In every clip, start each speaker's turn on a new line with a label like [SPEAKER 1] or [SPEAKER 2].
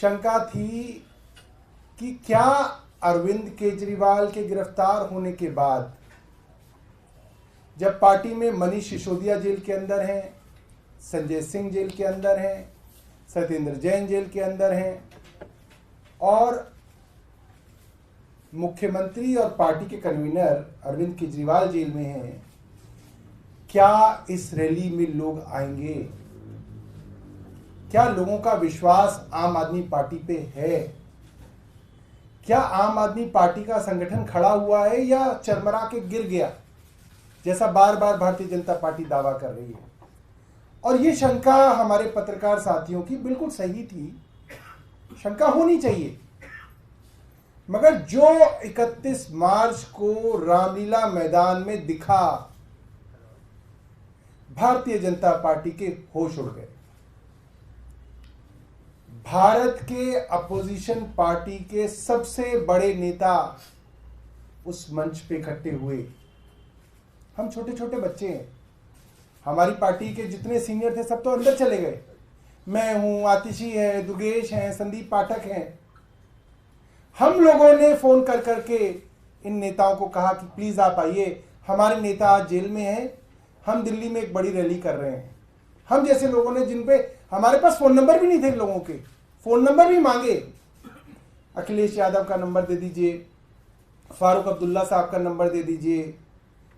[SPEAKER 1] शंका थी कि क्या अरविंद केजरीवाल के गिरफ्तार होने के बाद, जब पार्टी में मनीष सिसोदिया जेल के अंदर हैं, संजय सिंह जेल के अंदर हैं, सत्येंद्र जैन जेल के अंदर हैं और मुख्यमंत्री और पार्टी के कन्वीनर अरविंद केजरीवाल जेल में हैं, क्या इस रैली में लोग आएंगे? क्या लोगों का विश्वास आम आदमी पार्टी पे है? क्या आम आदमी पार्टी का संगठन खड़ा हुआ है या चरमरा के गिर गया, जैसा बार बार भारतीय जनता पार्टी दावा कर रही है? और ये शंका हमारे पत्रकार साथियों की बिल्कुल सही थी, शंका होनी चाहिए। मगर जो 31 मार्च को रामलीला मैदान में दिखा, भारतीय जनता पार्टी के होश उड़ गए। भारत के अपोजिशन पार्टी के सबसे बड़े नेता उस मंच पे इकट्ठे हुए। हम छोटे छोटे बच्चे हैं, हमारी पार्टी के जितने सीनियर थे सब तो अंदर चले गए। मैं हूं, आतिशी है, दुर्गेश हैं, संदीप पाठक हैं। हम लोगों ने फोन कर करके इन नेताओं को कहा कि प्लीज आप आइए, हमारे नेता आज जेल में हैं, हम दिल्ली में एक बड़ी रैली कर रहे हैं। हम जैसे लोगों ने, जिन पे हमारे पास फोन नंबर भी नहीं थे, लोगों के फोन नंबर भी मांगे। अखिलेश यादव का नंबर दे दीजिए, फारूक अब्दुल्ला साहब का नंबर दे दीजिए।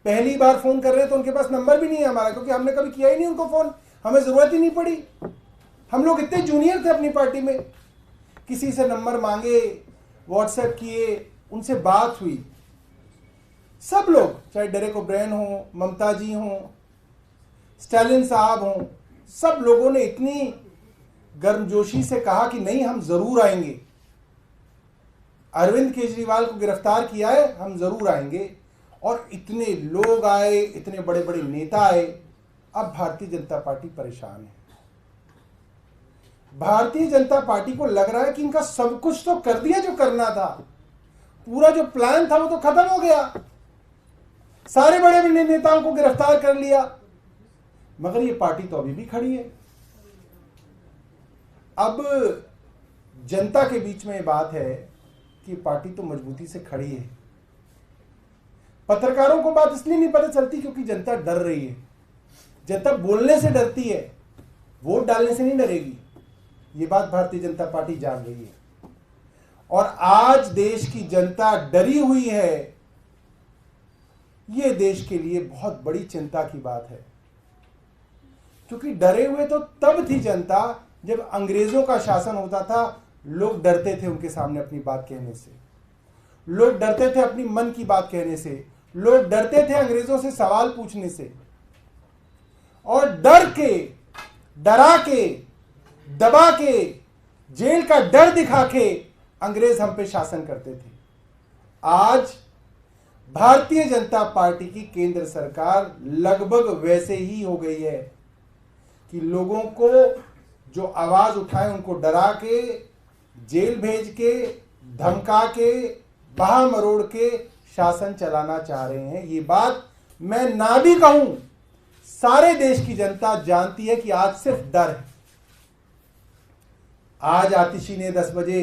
[SPEAKER 1] पहली बार फोन कर रहे हैं तो उनके पास नंबर भी नहीं है हमारा, क्योंकि हमने कभी किया ही नहीं उनको फोन, हमें जरूरत ही नहीं पड़ी। हम लोग इतने जूनियर थे अपनी पार्टी में, किसी से नंबर मांगे, व्हाट्सएप किए, उनसे बात हुई। सब लोग, चाहे डेरेक ओब्रायन हो, ममता जी हो, स्टालिन साहब हो, सब लोगों ने इतनी गर्मजोशी से कहा कि नहीं, हम जरूर आएंगे। अरविंद केजरीवाल को गिरफ्तार किया है, हम जरूर आएंगे। और इतने लोग आए, इतने बड़े बड़े नेता आए। अब भारतीय जनता पार्टी परेशान है। भारतीय जनता पार्टी को लग रहा है कि इनका सब कुछ तो कर दिया जो करना था, पूरा जो प्लान था वो तो खत्म हो गया, सारे बड़े बड़े नेताओं को गिरफ्तार कर लिया, मगर ये पार्टी तो अभी भी खड़ी है। अब जनता के बीच में ये बात है कि पार्टी तो मजबूती से खड़ी है। पत्रकारों को बात इसलिए नहीं पता चलती क्योंकि जनता डर रही है। जनता बोलने से डरती है, वोट डालने से नहीं डरेगी। ये बात भारतीय जनता पार्टी जान रही है। और आज देश की जनता डरी हुई है। ये देश के लिए बहुत बड़ी चिंता की बात है, क्योंकि डरे हुए तो तब थी जनता जब अंग्रेजों का शासन होता था। लोग डरते थे उनके सामने अपनी बात कहने से, लोग डरते थे अपनी मन की बात कहने से, लोग डरते थे अंग्रेजों से सवाल पूछने से। और डर के, डरा के, दबा के, जेल का डर दिखा के अंग्रेज हम पे शासन करते थे। आज भारतीय जनता पार्टी की केंद्र सरकार लगभग वैसे ही हो गई है कि लोगों को जो आवाज उठाए उनको डरा के, जेल भेज के, धमका के, बहा मरोड़ के शासन चलाना चाह रहे हैं। ये बात मैं ना भी कहूं, सारे देश की जनता जानती है कि आज सिर्फ डर है। आज आतिशी ने 10 बजे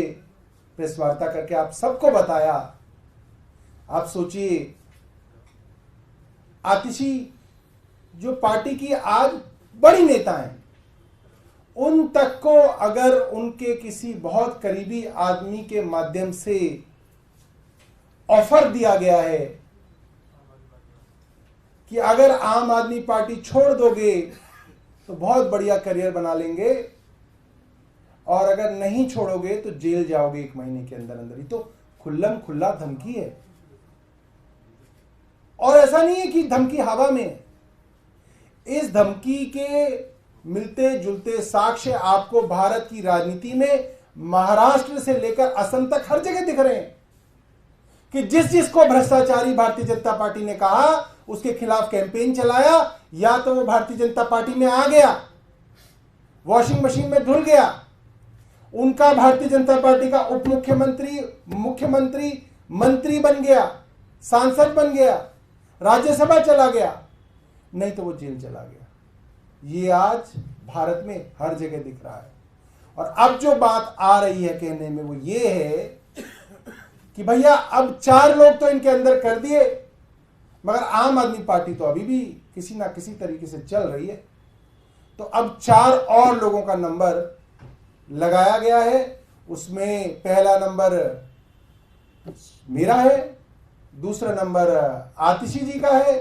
[SPEAKER 1] प्रेस वार्ता करके आप सबको बताया। आप सोचिए, आतिशी जो पार्टी की आज बड़ी नेता हैं, उन तक को अगर उनके किसी बहुत करीबी आदमी के माध्यम से ऑफर दिया गया है कि अगर आम आदमी पार्टी छोड़ दोगे तो बहुत बढ़िया करियर बना लेंगे, और अगर नहीं छोड़ोगे तो जेल जाओगे 1 महीने के अंदर अंदर ही, तो खुल्लम खुल्ला धमकी है। और ऐसा नहीं है कि धमकी हवा में, इस धमकी के मिलते जुलते साक्ष्य आपको भारत की राजनीति में महाराष्ट्र से लेकर असम तक हर जगह दिख रहे हैं कि जिस जिसको भ्रष्टाचारी भारतीय जनता पार्टी ने कहा उसके खिलाफ कैंपेन चलाया, या तो वो भारतीय जनता पार्टी में आ गया, वॉशिंग मशीन में धुल गया, उनका भारतीय जनता पार्टी का उप मुख्यमंत्री, मुख्यमंत्री, मंत्री बन गया, सांसद बन गया, राज्यसभा चला गया, नहीं तो वो जेल चला गया। ये आज भारत में हर जगह दिख रहा है। और अब जो बात आ रही है कहने में वो ये है कि भैया अब 4 लोग तो इनके अंदर कर दिए, मगर आम आदमी पार्टी तो अभी भी किसी ना किसी तरीके से चल रही है। तो अब 4 और लोगों का नंबर लगाया गया है। उसमें पहला नंबर मेरा है, दूसरा नंबर आतिशी जी का है,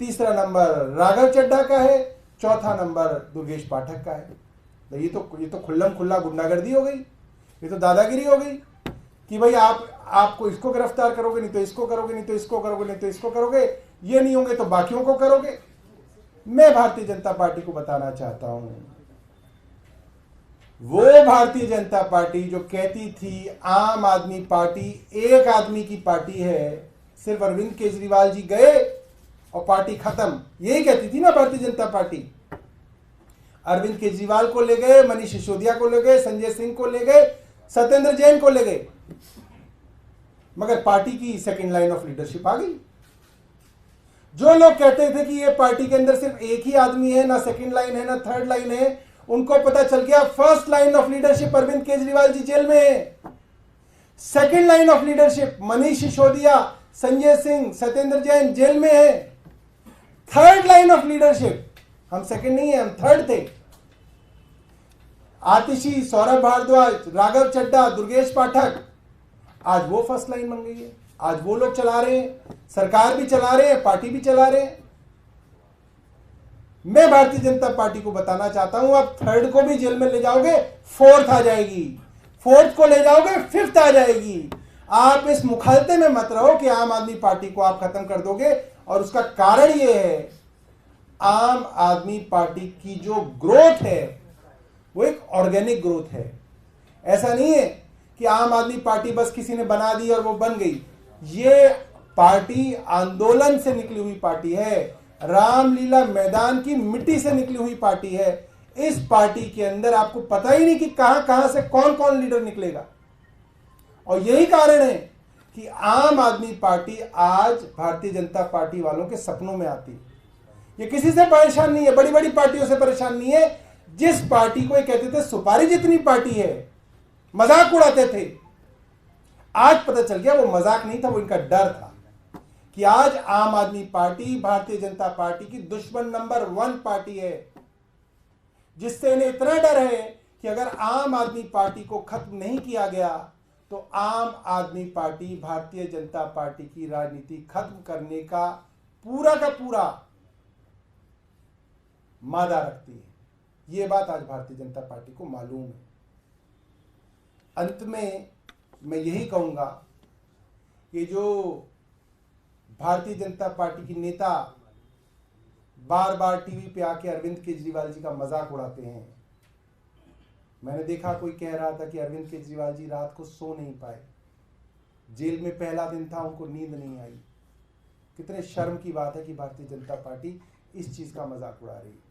[SPEAKER 1] तीसरा नंबर राघव चड्ढा का है, चौथा नंबर दुर्गेश पाठक का है। तो ये तो खुल्लम खुल्ला गुंडागर्दी हो गई, ये तो दादागिरी हो गई कि भाई आपको इसको गिरफ्तार करोगे, नहीं तो इसको करोगे, नहीं तो इसको करोगे, नहीं तो इसको करोगे, ये नहीं होंगे तो बाकियों को करोगे। मैं भारतीय जनता पार्टी को बताना चाहता हूं, वो भारतीय जनता पार्टी जो कहती थी आम आदमी पार्टी एक आदमी की पार्टी है, सिर्फ अरविंद केजरीवाल जी गए और पार्टी खत्म, यही कहती थी ना भारतीय जनता पार्टी। अरविंद केजरीवाल को ले गए, मनीष सिसोदिया को ले गए, संजय सिंह को ले गए, सत्येंद्र जैन को ले गए, मगर पार्टी की सेकंड लाइन ऑफ लीडरशिप आ गई। जो लोग कहते थे कि ये पार्टी के अंदर सिर्फ एक ही आदमी है, ना सेकंड लाइन है ना थर्ड लाइन है, उनको पता चल गया first line of leadership Arvind Kejriwal ji जेल में है, second line of leadership Manish Sisodia, Sanjay Singh, Satyendar Jain जेल में है, थर्ड लाइन ऑफ लीडरशिप हम सेकंड नहीं है, हम थर्ड थे। आतिशी, सौरभ भारद्वाज, राघव चड्ढा, दुर्गेश पाठक, आज वो फर्स्ट लाइन बन गई है। आज वो लोग चला रहे हैं, सरकार भी चला रहे हैं, पार्टी भी चला रहे हैं। मैं भारतीय जनता पार्टी को बताना चाहता हूं, आप थर्ड को भी जेल में ले जाओगे, फोर्थ आ जाएगी, फोर्थ को ले जाओगे, फिफ्थ आ जाएगी। आप इस मुखालते में मत रहो कि आम आदमी पार्टी को आप खत्म कर दोगे। और उसका कारण यह है, आम आदमी पार्टी की जो ग्रोथ है वो एक ऑर्गेनिक ग्रोथ है। ऐसा नहीं है कि आम आदमी पार्टी बस किसी ने बना दी और वो बन गई। ये पार्टी आंदोलन से निकली हुई पार्टी है, रामलीला मैदान की मिट्टी से निकली हुई पार्टी है। इस पार्टी के अंदर आपको पता ही नहीं कि कहां कहां से कौन कौन लीडर निकलेगा। और यही कारण है कि आम आदमी पार्टी आज भारतीय जनता पार्टी वालों के सपनों में आती है। ये किसी से परेशान नहीं है, बड़ी बड़ी पार्टियों से परेशान नहीं है। जिस पार्टी को ये कहते थे सुपारी जितनी पार्टी है, मजाक उड़ाते थे, आज पता चल गया वो मजाक नहीं था, वो इनका डर था कि आज आम आदमी पार्टी भारतीय जनता पार्टी की दुश्मन नंबर 1 पार्टी है, जिससे इन्हें इतना डर है कि अगर आम आदमी पार्टी को खत्म नहीं किया गया तो आम आदमी पार्टी भारतीय जनता पार्टी की राजनीति खत्म करने का पूरा मादा रखती है। यह बात आज भारतीय जनता पार्टी को मालूम है। अंत में मैं यही कहूंगा कि जो भारतीय जनता पार्टी की नेता बार बार टीवी पे आके अरविंद केजरीवाल जी का मजाक उड़ाते हैं, मैंने देखा कोई कह रहा था कि अरविंद केजरीवाल जी रात को सो नहीं पाए, जेल में पहला दिन था, उनको नींद नहीं आई। कितने शर्म की बात है कि भारतीय जनता पार्टी इस चीज का मजाक उड़ा रही है।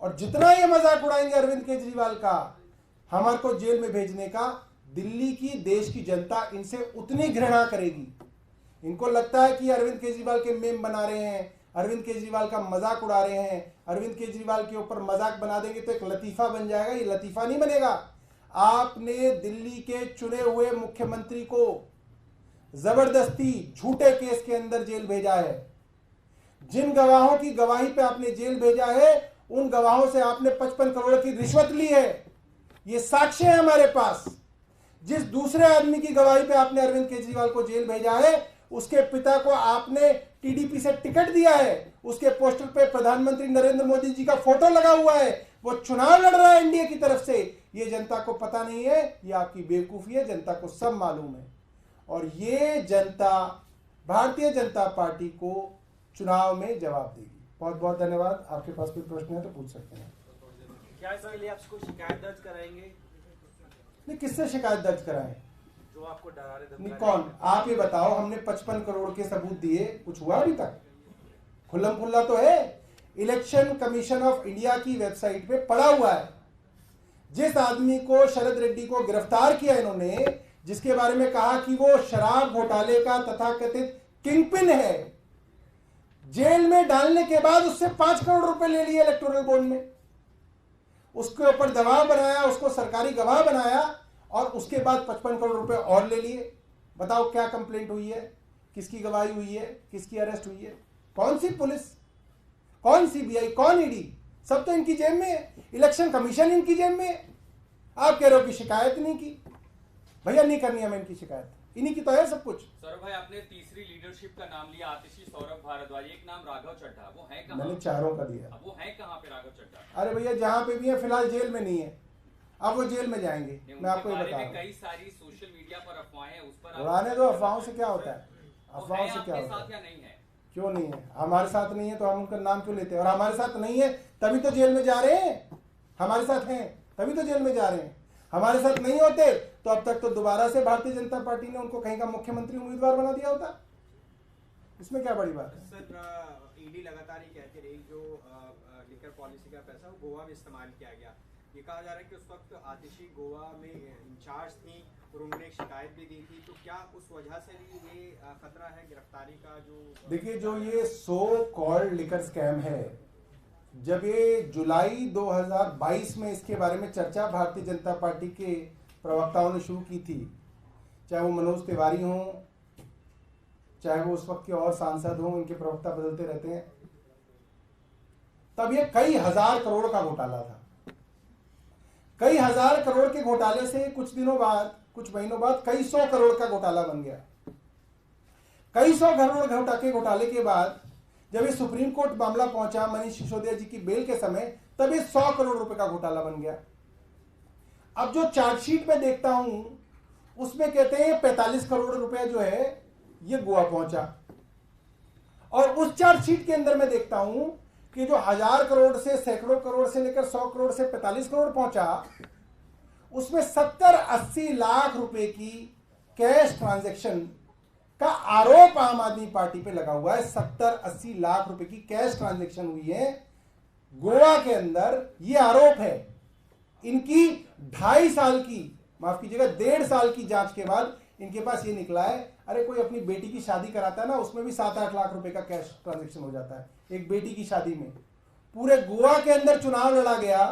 [SPEAKER 1] और जितना ये मजाक उड़ाएंगे अरविंद केजरीवाल का, हमारे को जेल में भेजने का, दिल्ली की देश की जनता इनसे उतनी घृणा करेगी। इनको लगता है कि अरविंद केजरीवाल के मेम बना रहे हैं, अरविंद केजरीवाल का मजाक उड़ा रहे हैं, अरविंद केजरीवाल के ऊपर मजाक बना देंगे तो एक लतीफा बन जाएगा। ये लतीफा नहीं बनेगा। आपने दिल्ली के चुने हुए मुख्यमंत्री को जबरदस्ती झूठे केस के अंदर जेल भेजा है। जिन गवाहों की गवाही पे आपने जेल भेजा है, उन गवाहों से आपने 55 करोड़ की रिश्वत ली है। ये साक्ष्य है हमारे पास। जिस दूसरे आदमी की गवाही पे आपने अरविंद केजरीवाल को जेल भेजा है, उसके पिता को आपने टीडीपी से टिकट दिया है, उसके पोस्टर पे प्रधानमंत्री नरेंद्र मोदी जी का फोटो लगा हुआ है, वो चुनाव लड़ रहा है एनडीए की तरफ से। ये जनता को पता नहीं है, ये आपकी बेवकूफी है, जनता को सब मालूम है। और ये जनता भारतीय जनता पार्टी को चुनाव में जवाब देगी। बहुत बहुत धन्यवाद। आपके पास कोई प्रश्न है तो पूछ सकते हैं।
[SPEAKER 2] क्या इसके लिए आपको शिकायत दर्ज कराएंगे?
[SPEAKER 1] नहीं, किससे शिकायत दर्ज कराएं?
[SPEAKER 2] जो आपको डरा रहे
[SPEAKER 1] नहीं, कौन? आप ये बताओ। हमने 55 करोड़ के सबूत दिए, कुछ हुआ अभी तक? खुल्लम खुल्ला तो है। इलेक्शन कमीशन ऑफ इंडिया की वेबसाइट पे पड़ा हुआ है। जिस आदमी को, शरद रेड्डी को गिरफ्तार किया इन्होंने, जिसके बारे में कहा कि वो शराब घोटाले का तथाकथित किंगपिन है, जेल में डालने के बाद उससे 5 करोड़ रुपए ले लिए इलेक्टोरल बॉन्ड में। उसके ऊपर दबाव बनाया, उसको सरकारी गवाह बनाया और उसके बाद 55 करोड़ रुपए और ले लिए। बताओ क्या कंप्लेंट हुई है, किसकी गवाही हुई है, किसकी अरेस्ट हुई है, कौन सी पुलिस, कौन सीबीआई, कौन ईडी, सब तो इनकी जेब में है। इलेक्शन कमीशन इनकी जेब में है। आप कह रहे हो कि शिकायत नहीं की, भैया नहीं करनी हमें इनकी शिकायत, इन्हीं की तो है सब कुछ।
[SPEAKER 3] सौरभ भाई, आपने तीसरी लीडरशिप का नाम लिया, आतिशी, सौरभ भारद्वाज, एक नाम राघव चड्ढा, वो है कहाँ?
[SPEAKER 1] मैंने चारों का दिया।
[SPEAKER 3] अब वो है कहाँ पे राघव चड्ढा?
[SPEAKER 1] अरे भैया जहां पे भी है फिलहाल जेल में नहीं है, अब वो जेल में जाएंगे। मैं आपको ये बता रहा हूँ,
[SPEAKER 3] कई सारी सोशल मीडिया पर अफवाहें, उस पर
[SPEAKER 1] उड़ाने दो, अफवाहों से क्या होता है, अफवाहों से क्या होता
[SPEAKER 3] साथ या
[SPEAKER 1] है,
[SPEAKER 3] नहीं है?
[SPEAKER 1] क्यों नहीं है? हमारे साथ नहीं है तो हम उनका नाम क्यों लेते हैं? और हमारे साथ नहीं है तभी तो जेल में जा रहे हैं, हमारे साथ हैं तभी तो जेल में जा रहे हैं। हमारे साथ नहीं होते तो अब तक तो दोबारा से भारतीय जनता पार्टी ने उनको कहीं का मुख्यमंत्री उम्मीदवार बना दिया होता। इसमें क्या बड़ी बात है?
[SPEAKER 2] सर, ईडी लगातार ये कहती रही जो लिकर पॉलिसी का पैसा वो गोवा में इस्तेमाल किया गया। ये कहा जा रहा है कि उस वक्त आतिशी गोवा में इंचार्ज थी और उन्होंने एक शिकायत भी दी थी, तो क्या उस वजह से भी ये खतरा है गिरफ्तारी का? जो
[SPEAKER 1] देखिए, जो ये सो कॉल्ड लिकर स्कैम है, जब ये जुलाई 2022 में इसके बारे में चर्चा भारतीय जनता पार्टी के प्रवक्ताओं ने शुरू की थी, चाहे वो मनोज तिवारी हों, चाहे वो उस वक्त के और सांसद हों, इनके प्रवक्ता बदलते रहते हैं, तब ये कई हजार करोड़ का घोटाला था। कई हजार करोड़ के घोटाले से कुछ दिनों बाद, कुछ महीनों बाद कई सौ करोड़ का घोटाला बन गया। कई सौ करोड़ के घोटाले के बाद जब ये सुप्रीम कोर्ट मामला पहुंचा मनीष सिसोदिया जी की बेल के समय, तब ये 100 करोड़ रुपए का घोटाला बन गया। अब जो चार्जशीट में देखता हूं उसमें कहते हैं 45 करोड़ रुपए जो है ये गोवा पहुंचा, और उस चार्जशीट के अंदर मैं देखता हूं कि जो 1000 करोड़ से, सैकड़ों करोड़ से लेकर 100 करोड़ से 45 करोड़ पहुंचा, उसमें 70-80 लाख रुपए की कैश ट्रांजैक्शन का आरोप आम आदमी पार्टी पे लगा हुआ है। 70-80 लाख रुपए की कैश ट्रांजैक्शन हुई है गोवा के अंदर, ये आरोप है। इनकी 2.5 साल की, माफ कीजिएगा 1.5 साल की जांच के बाद इनके पास ये निकला है, अरे कोई अपनी बेटी की शादी कराता है ना, उसमें भी 7-8 लाख रुपए का कैश ट्रांजैक्शन हो जाता है एक बेटी की शादी में। पूरे गोवा के अंदर चुनाव लड़ा गया,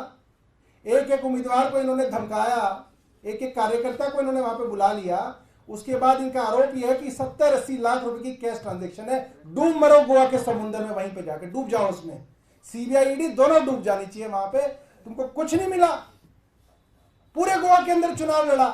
[SPEAKER 1] एक एक उम्मीदवार को इन्होंने धमकाया, एक एक कार्यकर्ता को इन्होंने वहां पे बुला लिया। उसके बाद इनका आरोप यह है कि 70-80 लाख रुपए की कैश ट्रांजैक्शन है। डूब मरो गोवा के समुद्र में, वहीं पे जाके डूब जाओ उसमें, सीबीआई ईडी दोनों डूब जानी चाहिए वहां पे, तुमको कुछ नहीं मिला। पूरे गोवा के अंदर चुनाव लड़ा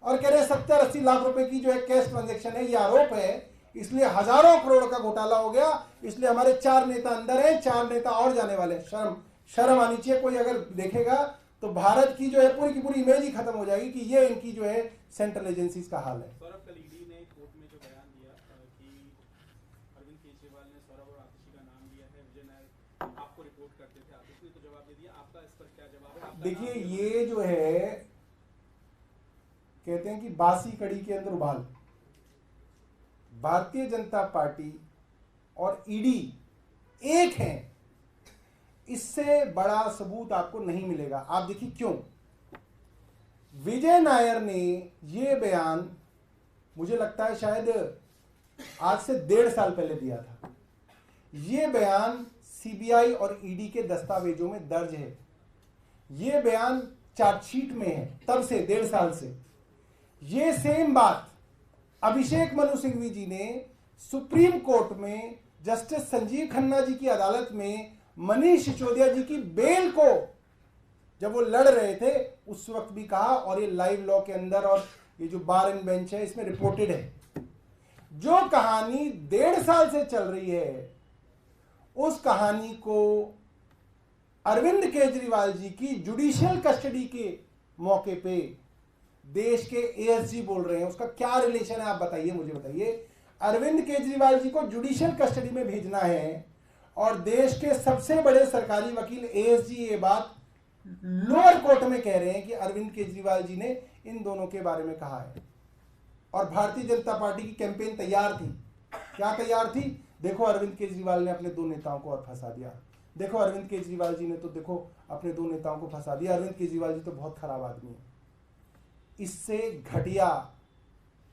[SPEAKER 1] और कह रहे 70-80 लाख रुपए की जो है कैश ट्रांजैक्शन है, ये आरोप है, इसलिए हजारों करोड़ का घोटाला हो गया। इसलिए हमारे 4 नेता अंदर हैं, 4 नेता और जाने वाले। शर्म आनी चाहिए। कोई अगर देखेगा तो भारत की जो है पूरी की पूरी इमेज ही खत्म हो जाएगी कि ये इनकी जो है सेंट्रल एजेंसीज का हाल है।
[SPEAKER 4] सौरभ, कल ईडी ने कोर्ट में जो बयान दिया कि अरविंद केजरीवाल ने सौरभ और आतिशी का नाम लिया है, विजय नायर आपको रिपोर्ट करते थे, आतिशी ने तो जवाब दे दिया, आपका इस पर क्या जवाब है?
[SPEAKER 1] देखिए, ये जो है कहते हैं कि बासी कड़ी के अंदर उबाल। भारतीय जनता पार्टी और ईडी एक है, इससे बड़ा सबूत आपको नहीं मिलेगा। आप देखिए क्यों। विजय नायर ने ये बयान मुझे लगता है शायद आज से 1.5 साल पहले दिया था। ये बयान सीबीआई और ईडी के दस्तावेजों में दर्ज है। ये बयान चार्जशीट में है तब से, 1.5 साल से। ये सेम बात अभिषेक मनु सिंघवी जी ने सुप्रीम कोर्ट में जस्टिस संजीव खन्ना जी की अदालत में मनीष सिसोदिया जी की बेल को जब वो लड़ रहे थे उस वक्त भी कहा, और ये लाइव लॉ के अंदर और ये जो बार एंड बेंच है इसमें रिपोर्टेड है। जो कहानी 1.5 साल से चल रही है उस कहानी को अरविंद केजरीवाल जी की जुडिशियल कस्टडी के मौके पे देश के एएसजी बोल रहे हैं। उसका क्या रिलेशन है आप बताइए, मुझे बताइए। अरविंद केजरीवाल जी को जुडिशियल कस्टडी में भेजना है और देश के सबसे बड़े सरकारी वकील एएसजी ये बात लोअर कोर्ट में कह रहे हैं कि अरविंद केजरीवाल जी ने इन दोनों के बारे में कहा है। और भारतीय जनता पार्टी की कैंपेन तैयार थी। क्या तैयार थी? देखो अरविंद केजरीवाल ने अपने 2 नेताओं को और फंसा दिया। देखो अरविंद केजरीवाल जी ने तो देखो अपने 2 नेताओं को फंसा दिया। अरविंद केजरीवाल जी तो बहुत खराब आदमी है। इससे घटिया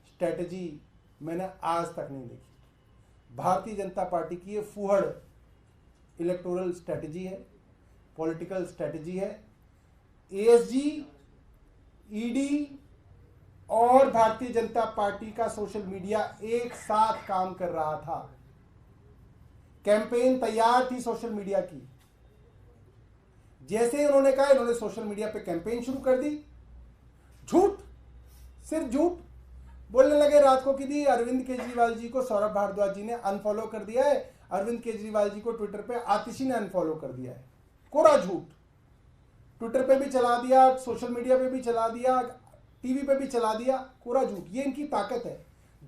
[SPEAKER 1] स्ट्रेटजी मैंने आज तक नहीं देखी। भारतीय जनता पार्टी की ये फूहड़ इलेक्टोरल स्ट्रेटजी है, पॉलिटिकल स्ट्रेटजी है, एएसजी, ईडी और भारतीय जनता पार्टी का सोशल मीडिया एक साथ काम कर रहा था। कैंपेन तैयार थी सोशल मीडिया की। जैसे ही उन्होंने कहा, इन्होंने सोशल मीडिया पे कैंपेन शुरू कर दी। झूठ, सिर्फ झूठ बोलने लगे। रात को कि दी अरविंद केजरीवाल जी को सौरभ भारद्वाज जी ने अनफॉलो कर दिया है, अरविंद केजरीवाल जी को ट्विटर पे आतिशी ने अनफॉलो कर दिया है। कोरा झूठ। ट्विटर पे भी चला दिया, सोशल मीडिया पे भी चला दिया, टीवी पे भी चला दिया। कोरा झूठ। ये इनकी ताकत है।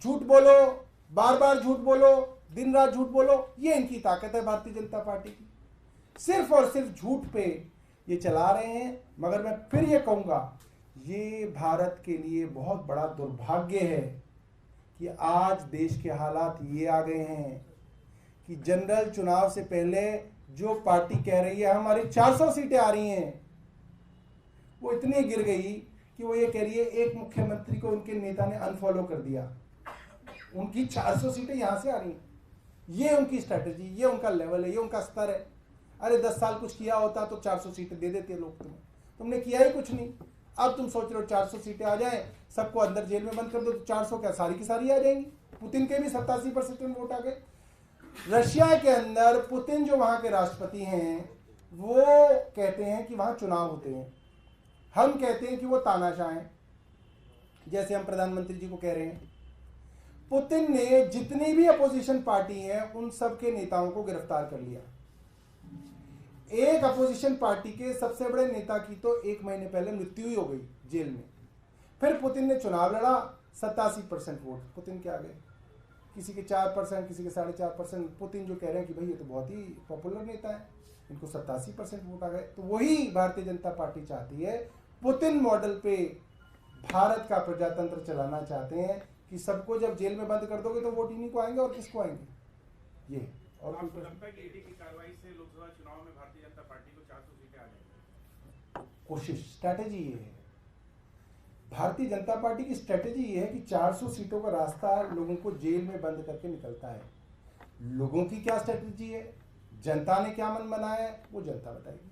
[SPEAKER 1] झूठ बोलो, बार बार झूठ बोलो, दिन रात झूठ बोलो, ये इनकी ताकत है भारतीय जनता पार्टी की। सिर्फ और सिर्फ झूठ पे ये चला रहे हैं। मगर मैं फिर ये कहूंगा, ये भारत के लिए बहुत बड़ा दुर्भाग्य है कि आज देश के हालात ये आ गए हैं कि जनरल चुनाव से पहले जो पार्टी कह रही है हमारी 400 सीटें आ रही हैं, वो इतनी गिर गई कि वो ये कह रही है एक मुख्यमंत्री को उनके नेता ने अनफॉलो कर दिया। उनकी 400 सीटें यहां से आ रही हैं। ये उनकी स्ट्रेटेजी, ये उनका लेवल है, ये उनका स्तर है। अरे 10 साल कुछ किया होता तो 400 सीटें दे देते लोग तुम्हें। तुमने किया ही कुछ नहीं। अब तुम सोच रहे हो 400 सीटें आ जाएं, सबको अंदर जेल में बंद कर दो तो 400 क्या सारी की सारी आ जाएंगी। पुतिन के भी 87% वोट आ गए। रशिया के अंदर पुतिन जो वहां के राष्ट्रपति हैं, वो कहते हैं कि वहां चुनाव होते हैं। हम कहते हैं कि वो तानाशाह हैं, जैसे हम प्रधानमंत्री जी को कह रहे हैं। पुतिन ने जितनी भी अपोजिशन पार्टी है उन सब के नेताओं को गिरफ्तार कर लिया। एक अपोजिशन पार्टी के सबसे बड़े नेता की तो 1 महीने पहले मृत्यु ही हो गई जेल में। फिर पुतिन ने चुनाव लड़ा, 87% वोट पुतिन के आ गए। किसी के 4%, किसी के 4.5%। पुतिन जो कह रहे हैं कि भाई ये तो बहुत ही पॉपुलर नेता है, इनको 87% वोट आ गए। तो वही भारतीय जनता पार्टी चाहती है। पुतिन मॉडल पे भारत का प्रजातंत्र चलाना चाहते हैं कि सबको जब जेल में बंद कर दोगे तो वोट इन्हीं को आएंगे और किसको आएंगे। ये और
[SPEAKER 4] आपको लगता है कि ईडी की कार्रवाई से लोकसभा चुनाव में भारतीय जनता पार्टी को 400 सीटें आ जाएंगी?
[SPEAKER 1] कोशिश, स्ट्रैटेजी ये है। भारतीय जनता पार्टी की स्ट्रैटेजी ये है कि 400 सीटों का रास्ता लोगों को जेल में बंद करके निकलता है। लोगों की क्या स्ट्रैटेजी है, जनता ने क्या मन बनाया है, वो जनता बताएगी।